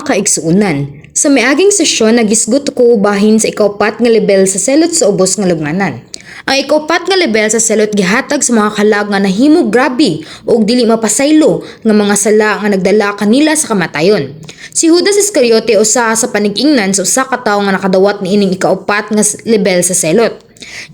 mga kaigsuunan, sa miaging sesyon nagisgot ko bahin sa ikaupat nga level sa selot sa ubos nga lubnganan. Ang ikaupat nga level sa selot gihatag sa mga kalag nga nahimo grabe ug dili mapasaylo nga mga sala nga nagdala kanila sa kamatayon. Si Judas Iscariote usa sa panig-ingnan sa usa ka tawo nga nakadawat niining ikaupat nga level sa selot.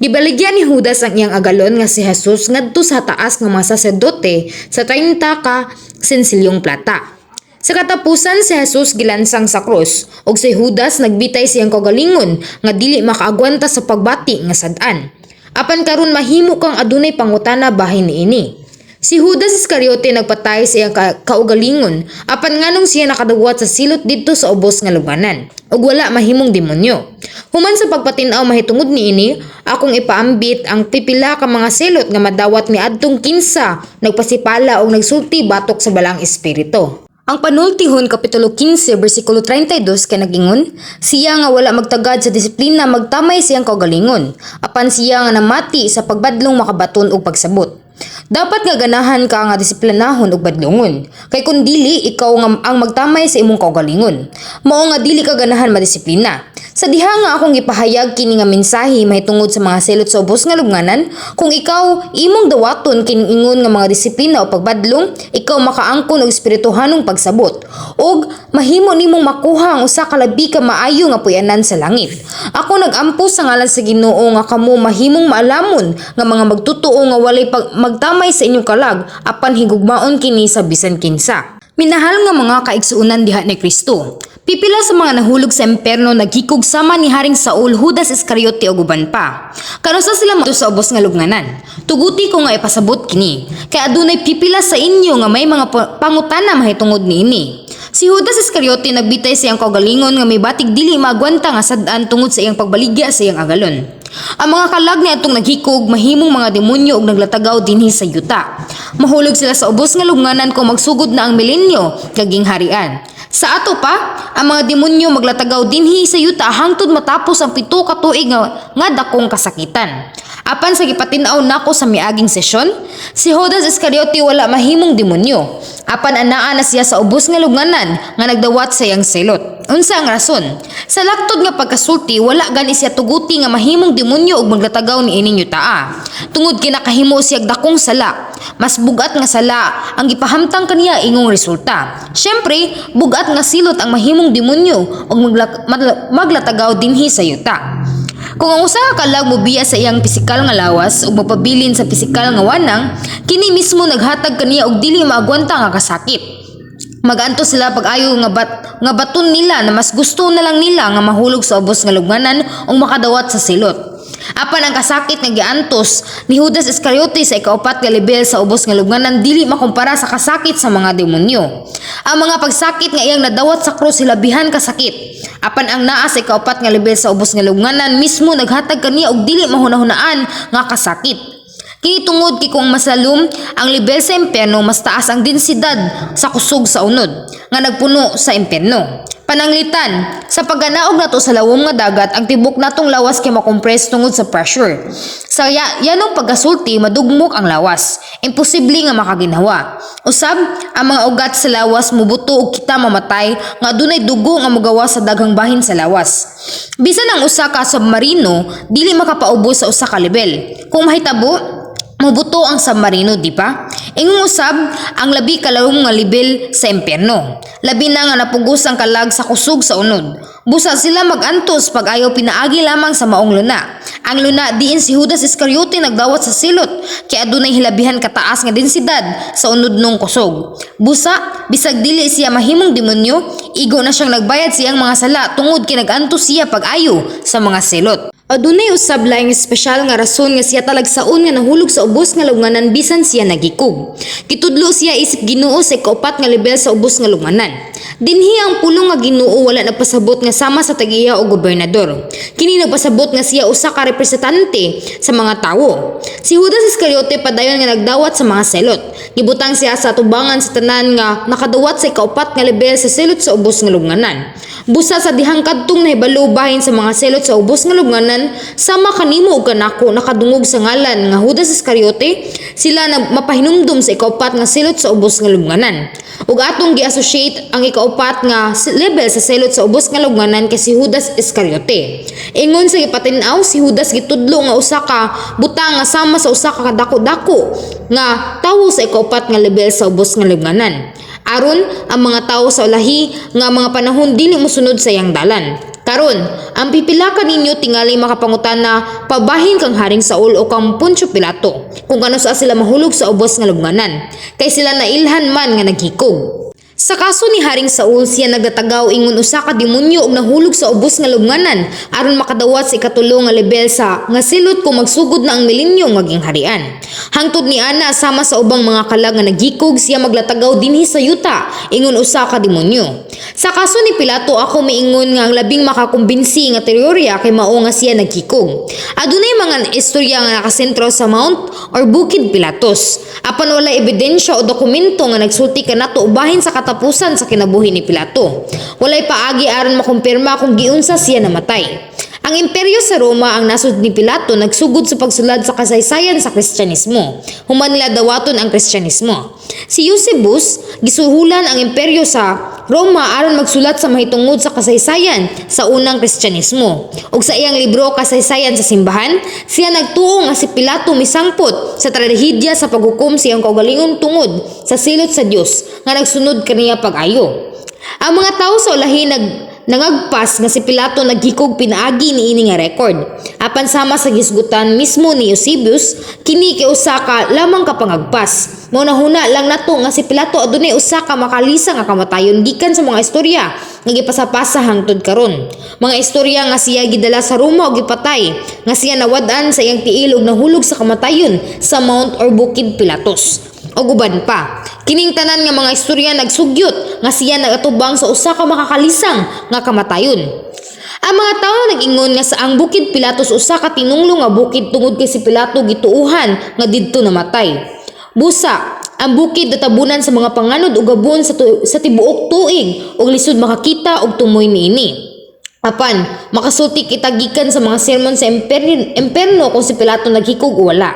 Gibaligyan ni Judas ang iyang agalon nga si Jesus ngadto sa taas nga mga saserdote sa 30 ka sensilyong plata. Sa katapusan si Jesus gilansang sa krus ug si Judas nagbitay siyang kagalingon nga dili makaagwanta sa pagbati nga sad-an. Apan karon mahimo kang adunay pangutana bahin niini. Si Judas Iscariote nagpatay sa iyang kaugalingon apan nganong siya nakadawat sa silot didto sa ubos nga lubnganan ug wala mahimong demonyo. Human sa pagpatinaw mahitungod niini, akong ipaambit ang pipila ka mga selot nga madawat ni adtong kinsa nagpasipala og nagsulti batok sa balang espiritu. Ang panultihon kapitulo 15 bersikulo 32 kay nagingon, siya nga wala magtagad sa disiplina magtamay siyang kaugalingon, apan siya nga namati sa pagbadlong makabaton og pagsabot. Dapat nga ganahan ka nga disiplinahon og badlongon, kay kun dili ikaw nga ang magtamay sa imong kaugalingon, mao nga dili ka ganahan madisiplina. Sa diha nga akong gipahayag kini nga mensahe mahitungod sa mga selot sa ubos nga lubnganan, kung ikaw imong dawaton kining ingon nga mga disiplina o pagbadlong, ikaw makaangkon og espirituhanong pagsabot ug mahimo nimong makuha ang usa ka labi ka maayo nga puy-anan sa langit. Ako nagampo sa ngalan sa Ginoo nga kamo mahimong maalamon nga mga magtotoo nga walay magtamay sa inyong kalag apan higugmaon kini sa bisan kinsa. Minahal nga mga kaigsuunan diha ni Kristo. Pipila sa mga nahulog sa imperno naghikog sama ni Haring Saul, Judas Iscariote ug uban pa. Kanusa sila madto sa ubos nga lubnganan. Tuguti ko nga ipasabot kini, kay adunay pipila sa inyo nga may mga pangutana mahitungod niini. Si Judas Iscariote nagbitay sa iyang kaugalingon nga may batig dili maagwanta nga sad-an tungod sa iyang pagbaligya sa iyang agalon. Ang mga kalag ni atong naghikog mahimong mga demonyo ug naglatagaw dinhi sa yuta. Mahulog sila sa ubos nga lubnganan kung magsugod na ang milenyo kaging harian. Sa ato pa, ang mga demonyo maglatagaw dinhi sa yuta hangtod matapos ang 7 ka tuig nga dakong kasakitan. Apan sa gipatinaw nako sa miaging sesyon, si Judas Iscariote wala mahimong demonyo. Apan anaa na siya sa ubos nga lubnganan nga nagdawat sa iyang selot. Unsa ang rason? Sa laktod nga pagkasulti, wala gani siya tuguti nga mahimong demonyo ug maglatagaw ni ining yutaa. Tungod kinakahimo siya dakong sala. Mas bugat nga sala ang gipahamtang kaniya ingong resulta. Syempre, bugat nga silot ang mahimong demonyo ug maglatagaw dinhi sa yuta. Kung ang usa ka kalag mobiya sa iyang pisikal nga lawas ug mapabilin sa pisikal nga wanang, kini mismo naghatag kaniya og dili maagwanta nga kasakit. Maganto sila pag-ayo nga baton nila na mas gusto na lang nila nga mahulog sa ubos nga lubnganan ug makadawat sa silot. Apan ang kasakit nga giantos ni Judas Iscariote sa ikaupat nga level sa ubos nga lubnganan dili makumpara sa kasakit sa mga demonyo. Ang mga pagsakit nga iyang nadawat sa krus hilabihan kasakit. Apan ang naa sa ikaupat nga level sa ubos nga lubnganan mismo naghatag kaniya og dili mahunahunaan nga kasakit. Kini tungod kay kung masalum ang level sa imperno mas taas ang densidad sa kusog sa unod nga nagpuno sa imperno. Pananglitan, sa pagganaog nato sa lawom nga dagat, ang tibok natong lawas kay makompress tungod sa pressure. Sa yanong pagkasulti, madugmok ang lawas. Imposible nga makaginhawa. Usab, ang mga ugat sa lawas mubuto og kita mamatay nga adunay dugo nga mogawas sa daghang bahin sa lawas. Bisan ang usa ka submarino, dili makapaubos sa usa ka level. Kung mahitabo, mabuto ang submarino, di ba? Ingong usab ang labi kalawong nga level sa imperno. Labi na nga napugos ang kalag sa kusog sa unod. Busa sila magantos pag ayaw pinaagi lamang sa maong luna. Ang luna diin si Judas Iscariote nagdawat sa silot kay adunay hilabihan kataas nga densidad sa unod nung kusog. Busa bisag dili siya mahimong demonyo, igo na siyang nagbayad siyang mga sala tungod kay nagantos siya pag ayo sa mga silot. Adunay usab laing espesyal nga rason nga siya talagsaon nga nahulog sa ubos nga lubnganan bisan siya nagikog. Kitudlo siya isip Ginoo sa ikaupat nga level sa ubos nga lubnganan. Dinhi ang pulong nga Ginoo wala nagpasabot nga sama sa tag-iya o gobernador. Kini nagpasabot nga siya usa ka representante sa mga tawo. Si Judas Iscariote padayon nga nagdawat sa mga selot. Gibutang siya sa tubangan sa tanan nga nakadawat sa ikaupat nga level sa selot sa ubos nga lubnganan. Busa sa dihang kadtong nahibalo bahin sa mga selot sa ubos nga lubnganan, sama kanimo ug kanako nakadungog sa ngalan nga Judas Iscariote, sila mapahinumdum sa ikaupat nga selot sa ubos nga lubnganan. Ug atong gi-associate ang ikaupat nga level sa selot sa ubos nga lubnganan kay si Judas Iscariote. Ingon sa gipatin-aw, si Judas gitudlo nga usa ka butang nga sama sa usa ka kadako-dako nga tawo sa ikaupat nga level sa ubos nga lubnganan. Aron ang mga tawo sa ulahi nga mga panahon dili mosunod sa iyang dalan. Karon, ang pipila ninyo tingali makapangutan na pabahin kang Haring Saul o kang Poncio Pilato kung kano sa sila mahulog sa ubos nga lubnganan kay sila nailhan man nga naghikog. Sa kaso ni Haring Saul, siya nagdatagaw ingon usa ka demonyo og nahulog sa ubos nga lubnganan aron makadawat sa ikatulo nga level sa nga silot kung magsugod na ang milenyo nga gingharian. Hangtod ni ana sama sa ubang mga kalag nga naghikog, siya maglatagaw dinhi sa yuta ingon usa ka demonyo. Sa kaso ni Pilato, ako miingon nga ang labing makakumbinsi nga teorya kay mao nga siya naghikog. Adunay mga istorya nga nakasentro sa Mount or Bukid Pilatos. Apan wala ebidensya o dokumento nga nagsulti kanato ubahin sa katapusan sa kinabuhi ni Pilato. Walay paagi aron makumpirma kung giunsa siya namatay. Ang imperyo sa Roma ang nasud ni Pilato nagsugod sa pagsulad sa kasaysayan sa Kristyanismo. Human nila dawaton ang Kristyanismo. Si Eusebius gisuhulan ang imperyo sa Roma aron magsulat sa mahitungod sa kasaysayan sa unang Kristyanismo. Ug sa iyang libro Kasaysayan sa Simbahan, siya nagtuo nga si Pilato misangpot sa trahedya sa paghukom sa iyang kaugalingong tungod sa silot sa Dios nga nagsunod kaniya pag-ayo. Ang mga tawo sa ulahi nangagpas nga si Pilato naghikog pinaagi niini nga record. Apan sama sa gisgutan mismo ni Eusebius, kini kay usa ka lamang ka pangagpas. Mao nahuna lang nato nga si Pilato adunay usa ka makalisa nga kamatayon gikan sa mga istorya nga gipasapasa hangtod karon. Mga istorya nga siya gidala sa Roma og gipatay, nga siya nawad-an sa iyang tiil ug nahulog sa kamatayon sa Mount or Bukid Pilatos. O guban pa, kining tanan nga mga istorya nagsugyot nga siya nagatubang sa usa ka makakalisang nga kamatayon. Ang mga tawo nag-ingon nga sa ang Bukid Pilatos usa ka tinunglo nga bukid tungod kay si Pilato gituuhan nga didto namatay. Busa, ang bukid natabunan sa mga panganod ug gabon sa tibuok tuig ug lisod makakita og tumoy niini. Apan, makasulti kita gikan sa mga sermon sa imperno kung si Pilato naghikog o wala.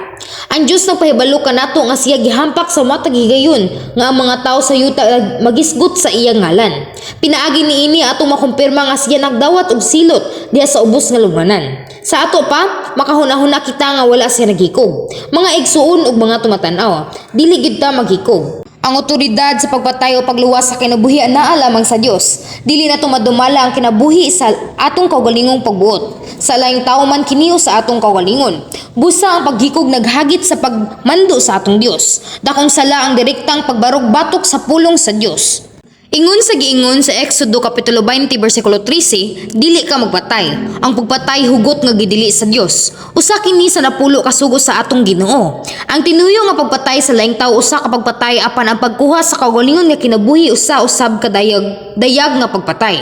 Ang Diyos nagpahibalo kanato nga siya gihampak sa matag higayon nga ang mga tao sa yuta magisgot sa iyang ngalan. Pinaagi niini atong makumpirma nga siya nagdawat og silot diha sa ubos nga lubnganan. Sa ato pa, makahuna-huna kita nga wala siya naghikog. Mga igsuon ug mga tumatan-aw, dili gid ta maghikog. Ang otoridad sa pagpatay o pagluwas sa kinabuhi naa lamang sa Dios. Dili na tumadumala ang kinabuhi sa atong kaugalingong pagbuot. Sa laing tao man kini o sa atong kaugalingon. Busa ang paghikog naghagit sa pagmando sa atong Dios. Dakong sala ang direktang pagbarog batok sa pulong sa Dios. Ingon sa giingon sa Exodo kapitulo 20 bersikulo 13, dili ka magpatay. Ang pagpatay hugot nga gidili sa Dios. Usa kini sa napulo kasugo sa atong Ginoo. Ang tinuyo nga pagpatay sa laing tawo usa ka pagpatay apan ang pagkuha sa kaugalingon nga kinabuhi usa usab ka dayag nga pagpatay.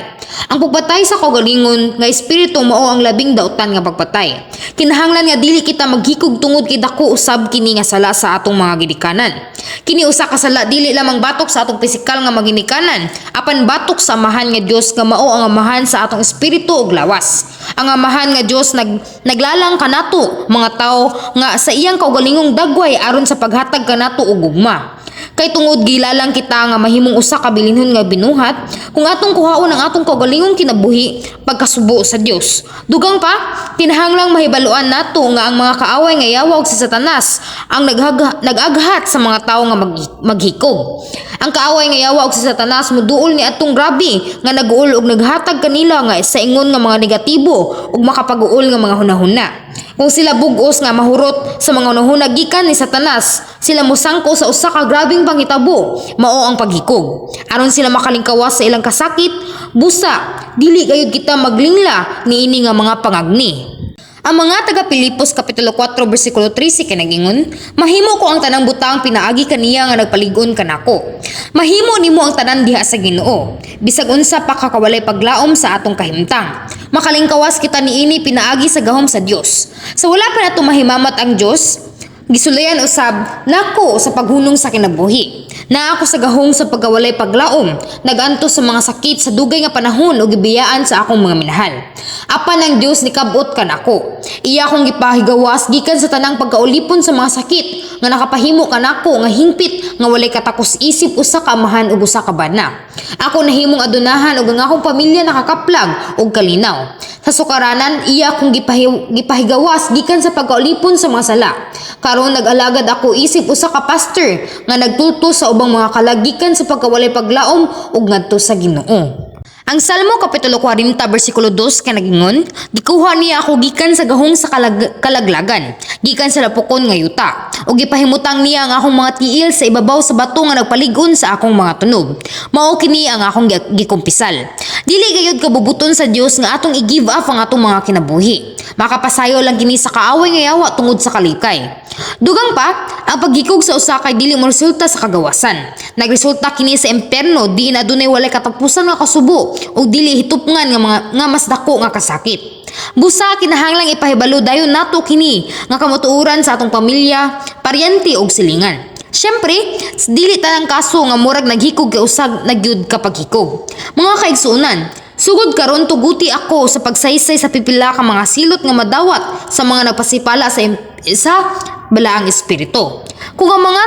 Ang pagpatay sa kaugalingon nga espiritu mao ang labing dautan nga pagpatay. Kinahanglan nga dili kita maghikog tungod kay dako usab kini nga sala sa atong mga gidikanan. Kini usa ka sala dili lamang batok sa atong pisikal nga maginikanan, apan batok sa amahan nga Dios nga mao ang amahan sa atong espiritu ug lawas. Ang amahan nga Dios naglalang kanato mga tao nga sa iyang kaugalingong dagway aron sa paghatag kanato og gugma. Kay tungod gilalang kita nga mahimong usa ka bilinhon nga binuhat kung atong kuhaon ang atong kaugalingong kinabuhi pagkasubo sa Dios. Dugang pa, kinahanglang mahibaluan nato nga ang mga kaaway nga yawag si Satanas ang nagaghat sa mga tawo nga maghikog. Ang kaaway nga yawag si Satanas moduol ni atong grabe nga naguol og naghatag kanila nga sa ingon nga mga negatibo ug makapag-uol nga mga hunahuna. Kung sila bugos nga mahurot sa mga hunahuna gikan ni Satanas, sila mosangko sa usa ka grabeng panghitabo, mao ang paghikog. Aron sila makalingkawas sa ilang kasakit, busa, dili gayud kita maglingla niini nga mga pangagni. Ang mga taga Pilipos kapitulo 4 bersikulo 13 kay nagingon, mahimo ko ang tanang butang pinaagi kaniya nga nagpaligon kanako. Mahimo nimo ang tanan diha sa Ginoo. Bisag unsa pa kakawalay paglaom sa atong kahimtang. Makalingkawas kita niini pinaagi sa gahom sa Dios. Sa wala pa nato mahimamat ang Dios, gisulayan usab nako sa paghunong sa kinabuhi. Na ako sa gahong sa pagkawalay paglaom, naganto sa mga sakit sa dugay nga panahon o gibiyaan sa akong mga minahal. Apan ang Dios ni kabot kan ako. Iya akong gipahigawas gikan sa tanang pagkaulipon sa mga sakit nga nakapahimo kanako nga hingpit nga walay katakos isip usa ka amahan ug usa ka bana. Ako nahimong adunahan ug ang akong pamilya nakakaplag ug kalinaw. Sa sukaranan, iya akong gipahigawas gikan sa pagkaulipon sa mga sala. Karon nag-alagad ako isip usa ka pastor nga nagtulto sa ubang mga kalagikan sa pagkawalay paglaom ug ngadto sa Ginoo. Ang Salmo Kapitulo 40 versikulo 2 kanagingon, gikuha niya ako gikan sa gahong sa kalaglagan, gikan sa lapukon nga yuta, ug gipahimutang niya ang akong mga tiil sa ibabaw sa bato nga nagpaligon sa akong mga tunog. Mao kini ang akong gikumpisal. Dili gayud kabubuton sa Dios nga atong i-give up ang atong mga kinabuhi. Makapasayo lang kini sa kaaway nga yawa tungod sa kalikay. Dugang pa, ang paghikog sa usa kay dili mo resulta sa kagawasan. Nagresulta kini sa imperno di na adunay walay katapusan nga kasubo o dili hitupngan nga mas dako nga kasakit. Busa kinahanglang ipahibalo dayon nato kini nga kamutuoran sa atong pamilya, paryente ug silingan. Siyempre, dili tanang kaso nga murag naghikog kay usag nagyud kapag hikog. Mga kaigsuonan, sugod karon tuguti ako sa pagsaysay sa pipila ka mga silot nga madawat sa mga nagpasipala sa balaang espiritu. Kung ang mga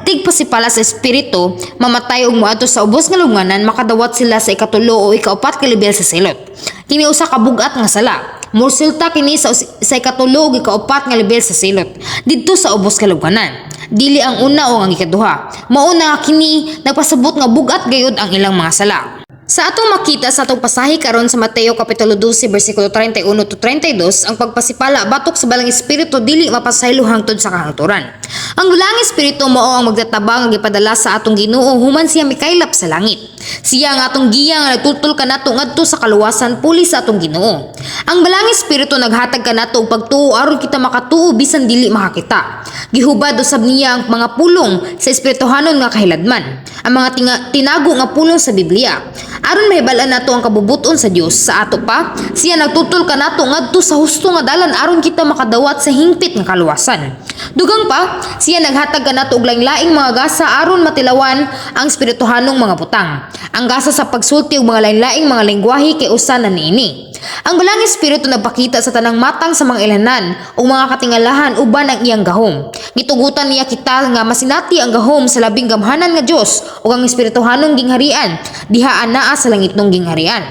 tigpasipala sa espiritu mamatay og moadto sa ubos nga lubnganan, makadawat sila sa ikatulo o ikaupat ka level sa silot. Kini usa ka bugat nga sala. Mursulta kini sa ikatulo ug ikaupat nga level sa silot didto sa ubos ka lubnganan. Dili ang una o ang ikaduha. Mauna kini nagpasabot nga bugat gayud ang ilang mga sala. Sa atong makita sa atong pasahi karon sa Mateo Kapitulo 12 versikulo 31 to 32, ang pagpasipala batok sa balang espiritu dili mapasaylo hangtod sa kahangturan. Ang balang espiritu mao ang magtatabang nga gipadala sa atong Ginoo human siya mikaylap sa langit. Siya ang atong giya nga nagtutol kanato ngadto sa kaluwasan puli sa atong Ginoo. Ang balang espiritu naghatag kanato og pagtuo aron kita makatuo bisan dili makakita. Gihubad usab niya ang mga pulong sa espirituhanon nga kahiladman, ang mga tinago nga pulong sa Biblia. Aron mahibalan nato ang kabubuton sa Dios, sa ato pa siya nagtutol kanato ngadto sa husto nga dalan aron kita makadawat sa hingpit nga kaluwasan. Dugang pa, siya naghatag kanato og lain-laing mga gasa aron matilawan ang espirituhanong mga butang. Ang gasa sa pagsulti og mga lain-laing mga lengguwahe kay usa na niini. Ang balang espiritu nagpakita sa tanang matang sa mga ilanan o mga katingalahan uban ang iyang gahom. Gitugutan niya kita nga masinati ang gahom sa labing gamhanan nga Dios ug ang espirituhanong gingharian diha anaa sa langitnong gingharian.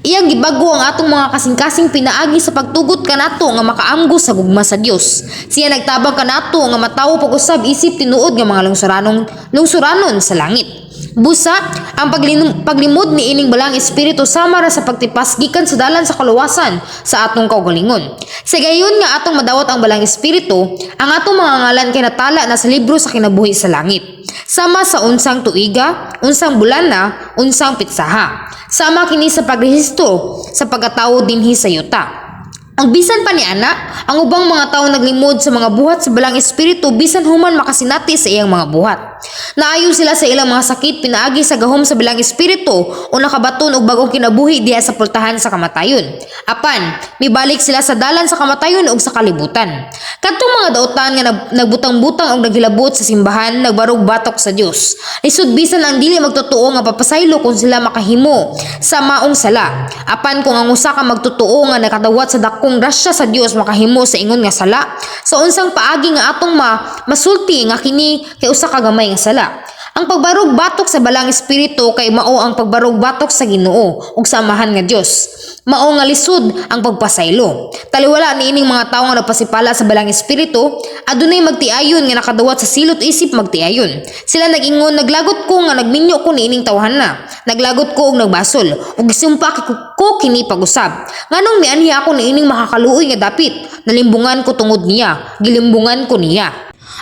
Iyang gibago ang atong mga kasing-kasing pinaagi sa pagtugot kanato nga makaamgo sa gugma sa Dios. Siya nagtabang kanato nga matawo pag-usab isip tinuod nga mga lungsuranon sa langit. Busa, ang paglimod ni ining balang espiritu sama ra sa pagtipas gikan sa dalan sa kaluwasan sa atong kaugalingon. Sa gayon nga atong madawat ang balang espiritu, ang atong mga ngalan kay natala na sa libro sa kinabuhi sa langit. Sama sa unsang tuiga, unsang bulana, unsang pitsaha. Sama kini sa pagrehistro sa pagkatawo dinhi sa yuta. Ang bisan pa ni ana, ang ubang mga tawo naglimod sa mga buhat sa balang espiritu bisan human makasinati sa iyang mga buhat. Naayo sila sa ilang mga sakit pinaagi sa gahom sa balang espiritu o nakabaton og bagong kinabuhi diha sa pultahan sa kamatayon. Apan, mibalik sila sa dalan sa kamatayon ug sa kalibutan. Kadtong mga dautan nga nagbutang-butang og naghilabot sa simbahan, nagbarog batok sa Dios. Lisod bisan ang dili magtotoo nga papasaylo kung sila makahimo sa maong sala. Apan kung ang usa ka magtotoo nga nakadawat sa kung grasya sa Dios makahimo sa ingon nga sala, sa unsang paagi nga atong masulti nga kini kay usa ka gamay nga sala. Ang pagbarog batok sa balang espiritu kay mao ang pagbarog batok sa Ginoo ug sa amahan nga Dios. Mao nga lisod ang pagpasaylo. Taliwala ni ining mga tawo nga nagpasipala sa balang espiritu, adunay magtiayon nga nakadawat sa silot isip magtiayon. Sila nag-ingon, naglagot ko nga nagminyo ko ni ining tawhanna. Naglagot ko og nagbasol ug gisumpa ko kini pag-usab. Nganong mianhi ako ni ining makakaluoy nga dapit. Nalimbungan ko tungod niya, gilimbungan ko niya.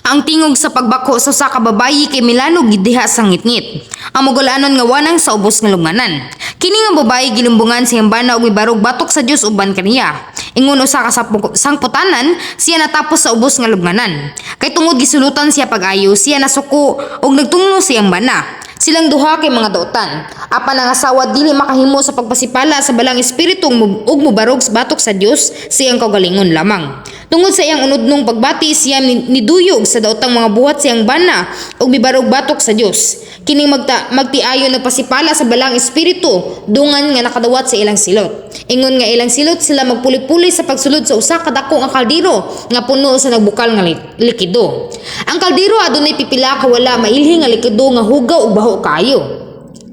Ang tingog sa pagbako sa usa ka babayi kay milanog diha sa ngitngit. Ang magulanon nga wanang sa ubos nga lubnganan. Kini nga babayi gilimbungan sa hambana og mibarog batok sa Dios uban kaniya. Ingon usa ka sangputanan, siya natapos sa ubos nga lubnganan. Kay tungod gisulutan siya pag-ayo, siya nasuko og nagtunglo siyang bana. Silang duha kay mga dautan. Apan ang asawa dili makahimo sa pagpasipala sa balang espiritu ug mubarog sa batok sa Dios, siyang kaugalingon lamang. Tungod sa iyang unodnong pagbati, siya niduyog sa daotang mga buhat siyang bana ug mibarog batok sa Dios. Kining magtiayon nagpasipala sa balang espiritu dungan nga nakadawat sa ilang silot. Ingon nga ilang silot sila magpuli-puli sa pagsulod sa usa ka dako nga kaldero nga puno sa nagbukal nga likido. Ang kaldero adunay pipila ka wala mailhi nga likido nga hugaw ug baho kayo.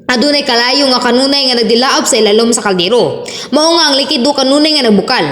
Adunay kalayo nga kanunay nga nagdilaab sa ilalom sa kaldero. Mao nga ang likido kanunay nga nagbukal.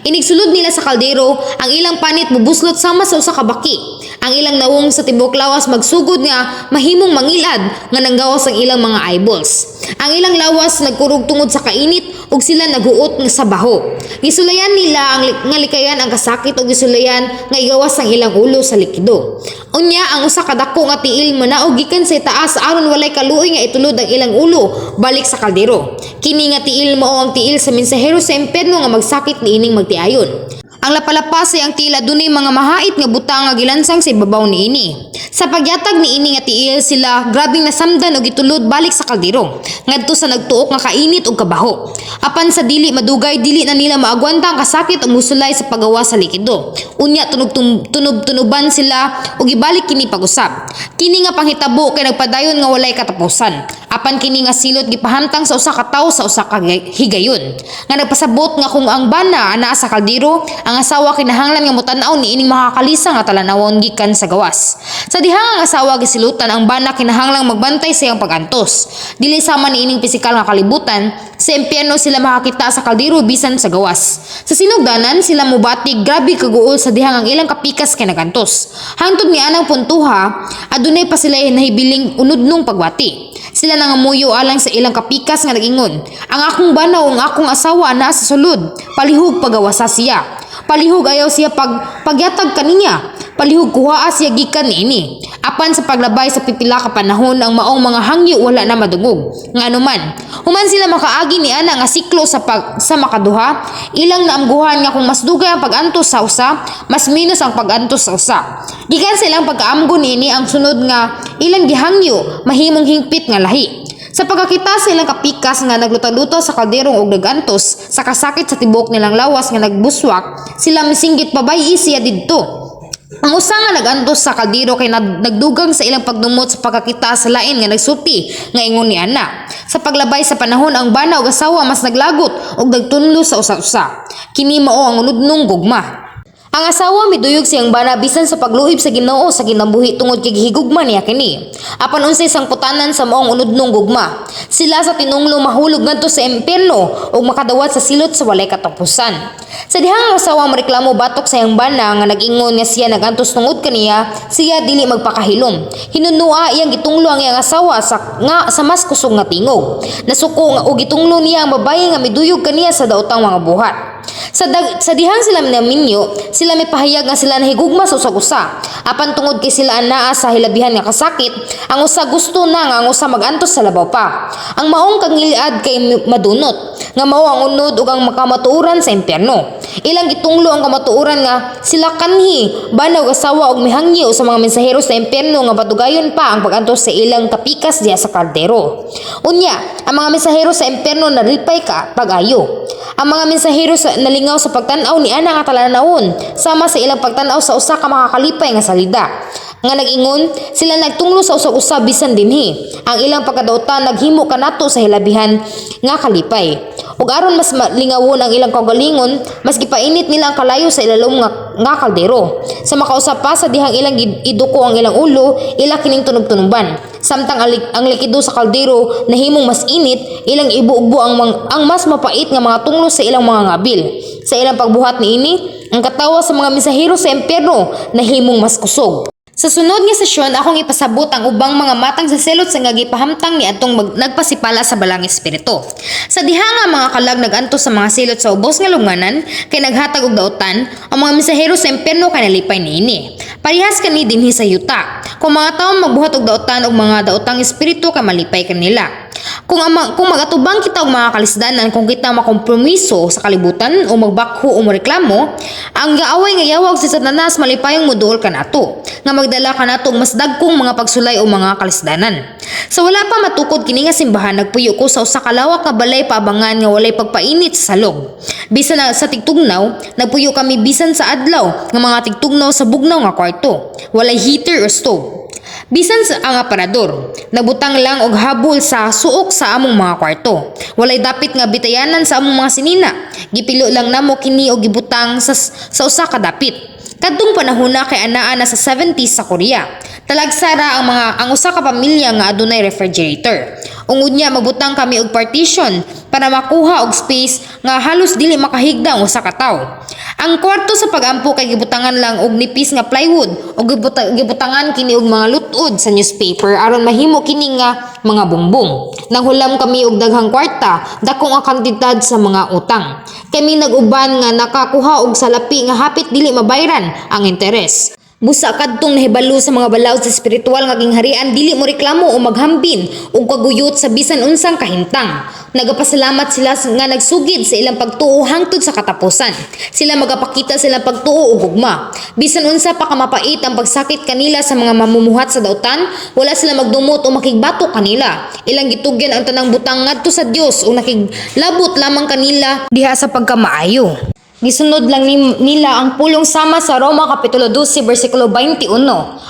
Inigsulod nila sa kaldero, ang ilang panit mubuslot sama sa usa ka baki. Ang ilang nawong sa tibok lawas magsugod nga mahimong mangilad nga nanggawas ang ilang mga eyeballs. Ang ilang lawas nagkurog tungod sa kainit ug sila naghuot sa baho. Gisulayan nila nga likayan ang kasakit ug gisulayan nga igawas ang ilang ulo sa likido. Unya ang usa ka dako nga tiil manaog gikan sa taas aron walay kaluoy nga itulod ang ilang ulo balik sa kaldero. Kini nga tiil mao ang tiil sa mensahero sa impierno nga magsakit niining magtiayon. Ang lapalapas ay ang tila dunay mga mahait nga butang nga gilansang sa ibabaw niini. Sa pagyatag niini nga tiil sila grabing nasamdan og gitulod balik sa kaldero ngadto sa nagtuok nga kainit ug kabaho. Apan sa dili madugay dili na nila maagwanta ang kasakit ug musulay sa paggawa sa likido. Unya tunog-tunuban sila ug gibalik kini pag-usab. Kini nga panghitabo kay nagpadayon nga walay katapusan. Apan kini nga silot gipahamtang sa usa ka tawo sa usa ka higayon nga nagpasabot nga kung ang bana anaa sa kaldero, ang asawa kinahanglan nga motan-aw niining makakalisa nga talanawon gikan sa gawas. Sa dihang ang asawa gisilutan, ang bana kinahanglang magbantay sa iyang pag-antos. Dili sama niining pisikal nga kalibutan, sa impyerno sila makakita sa kaldero bisan sa gawas. Sa sinugdanan sila mubatig grabe kaguol sa dihang ang ilang kapikas kay nagantos. Hangtod ni anang puntuha, adunay pa sila nahibiling unodnong pagbati. Sila nangamuyo alang sa ilang kapikas nga nagingon, ang akong bana o ang akong asawa na sa sulod, palihog pagawasa siya. Palihog ayaw siya pagyatag kaniya. Palihog kuhaa siya gikan niini. Apan sa paglabay sa pipila ka panahon ang maong mga hangyo wala na madungog. Nganuman, human sila makaagi ni ana nga siklo sa makaduha, ilang naamguhan nga kung mas dugay ang pag-antos sa usa, mas minus ang pag-antos sa usa. Gikan silang pagkaamgo niini ang sunod nga ilang gihangyo mahimong hingpit nga lahi. Sa pagkakita sa ilang kapikas nga nagluto-luto sa kalderong og nagantos sa kasakit sa tibok nilang lawas nga nagbuswak, sila misinggit pabay siya didto. Ang usa nga nagantos sa kaldero kay nagdugang sa ilang pagdumot sa pagkakita sa lain nga nagsulti nga ingon ni ana. Sa paglabay sa panahon ang bana ug asawa mas naglagot ug nagtunlo sa usa-usa. Kini mao ang unodnong gugma. Ang asawa miduyog siyang bana bisan sa pagluhib sa Ginoo sa ginabuhi tungod kay gihigugma niya kini. Apan unsay sang putanan sa maong unodnong gugma. Sila sa tinunglo mahulog ngadto sa impierno ug makadawat sa silot sa walay katapusan. Sa dihang asawa mareklamo batok sa iyang bana nga nag-ingon nga siya nagantos tungod kaniya, siya dili magpakahilom. Hinunua iyang gitunglo ang iyang asawa sa mas kusog nga tingog. Nasuko nga og gitunglo niya ang babaye nga miduyog kaniya sa daotang mga buhat. Sa dihang sila naminyo, sila may pahayag nga sila nahigugma sa usag-usa. Apan tungod kay sila anaa sa hilabihan nga kasakit, ang usa gusto na nga ang usa magantos sa labaw pa. Ang maong kangiliad kay madunot, nga mao ang unod ug ang makamatuoran sa impierno. Ilang gitunglo ang kamatuoran nga sila kanhi, bana ug asawa og mihangyo sa mga mensahero sa impierno nga patugayon pa ang pagantos sa ilang kapikas diha sa kaldero. Unya, ang mga mensahero sa impierno naripay ka pag-ayo. Ang mga mensahero nalingaw sa pagtan-aw ni ana nga talanawon sama sa ilang pagtan-aw sa usa ka makakalipay nga salida. Nga nag-ingon, sila nagtunglo sa usag-usa bisan dinhi. Ang ilang pagkadautan naghimo kanato sa hilabihan nga kalipay. Ug aron mas lingawon ang ilang kaugalingon, mas gipainit nila ang kalayo sa ilalom nga kaldero. Sa makausap pa sa dihang ilang iduko ang ilang ulo, ila kining tunog-tunuban. Samtang ang likido sa kaldero nahimong mas init, ilang ibuugbo ang mas mapait nga mga tunglo sa ilang mga ngabil. Sa ilang pagbuhat niini, ang katawa sa mga mensahero sa impierno nahimong mas kusog. Sa sunod nga sesyon, akong ipasabot ang ubang mga matang sa selot sa nga gipahamtang ni atong nagpasipala sa balang espiritu. Sa diha nga mga kalag nagantos sa mga selot sa ubos nga lubnganan kay naghatag og daotan, ang mga mensahero sa impierno kay nalipay niini. Parihas kani dinhi sa yuta. Kung mga taong magbuhat og daotan og mga daotang espiritu kay malipay kanila. Kung magatubang kita og mga kalisdanan, kung kita makompromiso sa kalibutan o magbakho o moreklamo, ang gaaway nga yawag si Satanas malipayong moduol kanato nga magdala kanato og mas dagkong mga pagsulay o mga kalisdanan. Sa wala pa matukod kini nga simbahan, nagpuyo ko sa usa ka lawak nga balay paabangan nga walay pagpainit sa salog. Bisan na sa tigtugnaw, nagpuyo kami bisan sa adlaw nga mga tigtugnaw sa bugnaw nga kwarto. Walay heater o stove. Bisan sa ang aparador, nagbutang lang og habol sa suok sa among mga kwarto. Walay dapit nga bitayanan sa among mga sinina. Gipilo lang namo kini og gibutang sa usa ka dapit. Kadtong panahon na kay anaa na sa 70s sa Korea. Talagsara ang usa ka pamilya nga adunay refrigerator. Ungod niya magbutang kami og partition para makuha og space nga halos dili makahigda ang usa ka tawo. Ang kwarto sa pagampo kay gibutangan lang og nipis nga plywood o gibutangan kini og mga lutod sa newspaper aron mahimo kini nga mga bungbong. Nanghulam kami og daghang kwarta, dakong ang kantidad sa mga utang. Kami nag-uban nga nakakuha og salapi nga hapit dili mabayran ang interes. Busa kadtong nahibalo sa mga balaod sa espiritual nga gingharian, dili mo reklamo o maghambin o kaguyot sa bisan unsang kahintang. Nagapasalamat sila nga nagsugid sa ilang pagtuo hangtod sa katapusan. Sila magapakita silang pagtuo ug gugma. Bisan unsa pa ka mapait ang pagsakit kanila sa mga mamumuhat sa dautan, wala sila magdumot o makigbatok kanila. Ilang gitugyan ang tanang butang ngadto sa Dios o nakiglabot lamang kanila diha sa pagkamaayo. Gisunod lang nila ang pulong sama sa Roma Kapitulo 12 versikulo 21.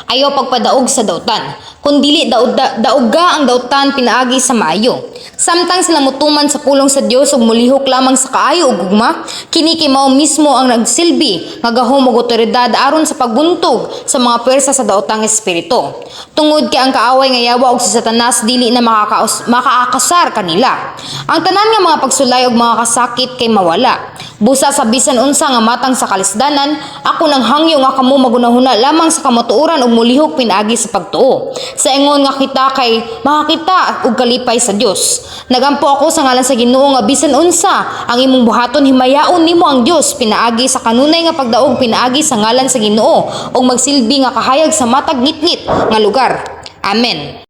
Ayaw pagpadaog sa dautan. Kung dili daoga ang dautan pinaagi sa maayo. Samtang sila mutuman sa pulong sa Dios ug mulihok lamang sa kaayo ug gugma, kini kay mao mismo ang nagsilbi nga gahom og otoridad aron sa pagbuntog sa mga pwersa sa daotang espiritu. Tungod kay ang kaaway nga yawa og si Satanas dili na makaakasar kanila. Ang tanan nga mga pagsulay og mga kasakit kay mawala. Busa sa bisan unsa nga matang sa kalisdanan, ako nang hangyo nga kamo magunahuna lamang sa kamatuoran ug mulihok pinaagi sa pagtuo. Sa ingon nga kita kay makakita og kalipay sa Dios. Nagampo ako sa ngalan sa Ginoo nga bisan unsa ang imong buhaton himayaon nimo ang Dios pinaagi sa kanunay nga pagdaog pinaagi sa ngalan sa Ginoo ug magsilbi nga kahayag sa matag ngitngit nga lugar. Amen.